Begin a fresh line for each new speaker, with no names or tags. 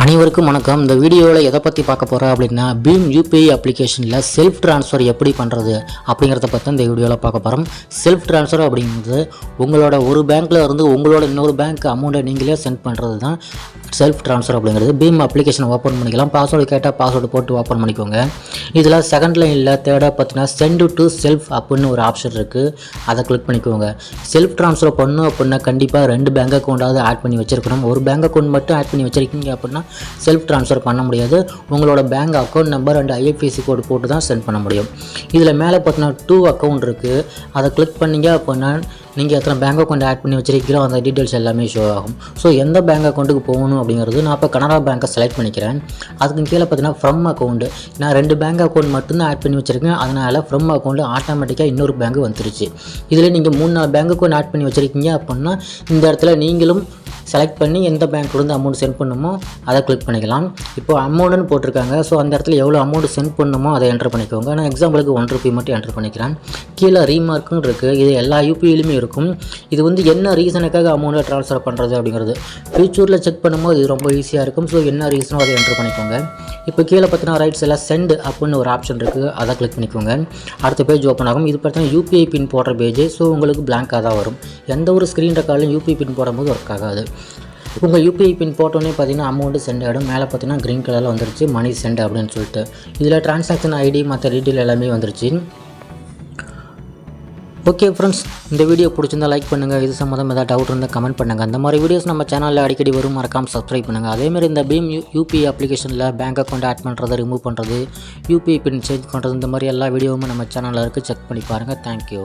அனைவருக்கும் வணக்கம். இந்த வீடியோவில் எதை பற்றி பார்க்க போகிறோம் அப்படின்னா பீம் யூபிஐ அப்ளிகேஷனில் செல்ஃப் ட்ரான்ஸ்ஃபர் எப்படி பண்ணுறது அப்படிங்கிறத பற்றி இந்த வீடியோவில் பார்க்க போகிறோம். செல்ஃப் ட்ரான்ஸ்ஃபர் அப்படிங்கிறது உங்களோட ஒரு பேங்க்கில் இருந்து உங்களோட இன்னொரு பேங்க் அமௌண்ட்டை நீங்களே சென்ட் பண்ணுறது தான் செல்ஃப் ட்ரான்ஸ்ஃபர் அப்படிங்கிறது. பீம் அப்ளிகேஷன் ஓப்பன் பண்ணிக்கலாம். பாஸ்வேர்டு கேட்டால் பாஸ்வேர்டு போட்டு ஓப்பன் பண்ணிக்கோங்க. இதில் செகண்ட் லைனில் தேர்டாக பார்த்தீங்கன்னா சென்ட் டு செல்ஃப் அப்படின்னு ஒரு ஆப்ஷன் இருக்குது. அதை கிளிக் பண்ணிக்கோங்க. செல்ஃப் ட்ரான்ஸ்ஃபர் பண்ணணும் அப்படின்னா கண்டிப்பாக 2 பேங்க் அக்கௌண்ட்டாவது ஆட் பண்ணி வச்சிருக்கணும். ஒரு பேங்க் அக்கௌண்ட் மட்டும் ஆட் பண்ணி வச்சிருக்கீங்க அப்படின்னா செல்ஃப் ட்ரான்ஸ்ஃபர் பண்ண முடியாது. உங்களோட bank account number and IFSC கோடு போட்டு தான் சென்ட் பண்ண முடியும். இதில் மேலே பார்த்தீங்கன்னா 2 அக்கௌண்ட் இருக்குது. அதை கிளிக் பண்ணிங்க அப்படின்னா நீங்கள் எத்தனை பேங்க் அக்கௌண்ட் ஆட் பண்ணி வச்சிருக்கீங்களோ அந்த டீட்டெயில்ஸ் எல்லாமே ஷோ ஆகும். ஸோ எந்த பேங்க் அக்கௌண்ட்டுக்கு போகணும் அப்படிங்கிறது நான் இப்போ கனரா பேங்க்கை செலக்ட் பண்ணிக்கிறேன். அதுக்கு கீழே பார்த்தீங்கன்னா ஃப்ரம் அக்கௌண்ட் நான் 2 பேங்க் அக்கௌண்ட் மட்டும்தான் ஆட் பண்ணி வச்சுருக்கேன். அதனால் ஃப்ரம் அக்கௌண்ட் ஆட்டோமேட்டிக்காக இன்னொரு பேங்க் வந்துருச்சு. இதில் நீங்கள் 3-4 பேங்க் அக்கௌண்ட் ஆட் பண்ணி வச்சுருக்கீங்க அப்படின்னா இந்த இடத்துல நீங்களும் செலக்ட் பண்ணி எந்த பேங்க்லேருந்து அமௌண்ட் சென்ட் பண்ணணுமோ அதை கிளிக் பண்ணிக்கலாம். இப்போ அமௌண்ட்டுன்னு போட்டிருக்காங்க. ஸோ அந்த இடத்துல எவ்வளோ அமௌண்ட் சென்ட் பண்ணணுமோ அதை என்ட்ரு பண்ணிக்கோங்க. நான் எக்ஸாம்பிளுக்கு 1 ரூபி மட்டும் என்ட்ரு பண்ணிக்கிறேன். கீழே ரீமார்க்குன்னு இருக்குது. இது எல்லா யூபிஐலையுமே இருக்கும். இது என்ன ரீசனுக்காக அமௌண்ட்டை ட்ரான்ஸ்ஃபர் பண்ணுறது அப்படிங்கிறது ஃபியூச்சரில் செக் பண்ணும்போது இது ரொம்ப ஈஸியாக இருக்கும். ஸோ என்ன ரீசனோ அதை என்ட்ரு பண்ணிக்கோங்க. இப்போ கீழே பார்த்தீங்கன்னா ரைட் சைடில் சென்ட் அப்படின்னு ஒரு ஆப்ஷன் இருக்குது. அதை கிளிக் பண்ணிக்கோங்க. அடுத்த பேஜ் ஓப்பன் ஆகும். இது பார்த்தீங்கன்னா யூபிஐ பின் போடுற பேஜ். ஸோ உங்களுக்கு பிளாங்காக தான் வரும். எந்த ஒரு ஸ்க்ரீன் ரெக்கார்ட்லையும் யூபிஐ பின் போடும்போது ஒர்க் ஆகாது. உங்கள் யூபிஐ பின் போட்டோன்னே பார்த்தீங்கன்னா அமௌண்ட்டு சென்ட் ஆகிடும். மேலே பார்த்தீங்கன்னா க்ரீன் கலரில் வந்துருச்சு மணி சென்ட் அப்படின்னு சொல்லிட்டு. இதில் ட்ரான்சாக்ஷன் ஐடி மற்ற டீட்டெயில் எல்லாமே வந்துருச்சு. ஓகே ஃப்ரெண்ட்ஸ், இந்த வீடியோ பிடிச்சிருந்தா லைக் பண்ணுங்கள். இது சம்மந்தம் ஏதாவது டவுட் இருந்தால் கமெண்ட் பண்ணுங்கள். அந்த மாதிரி வீடியோஸ் நம்ம சேனலில் அடிக்கடி வரும். மறக்காமல் சப்ஸ்கிரைப் பண்ணுங்கள். அதேமாதிரி இந்த பீம் யூபிஐ அப்ளிகேஷனில் பேங்க் அக்கௌண்ட் ஆட் பண்ணுறது, ரிமூவ் பண்ணுறது, யூபிஐ பின் சேஞ்ச் பண்ணுறது, இந்த மாதிரி எல்லா வீடியோவும் நம்ம சேனலில் இருக்குது. செக் பண்ணி பாருங்கள். தேங்க்யூ.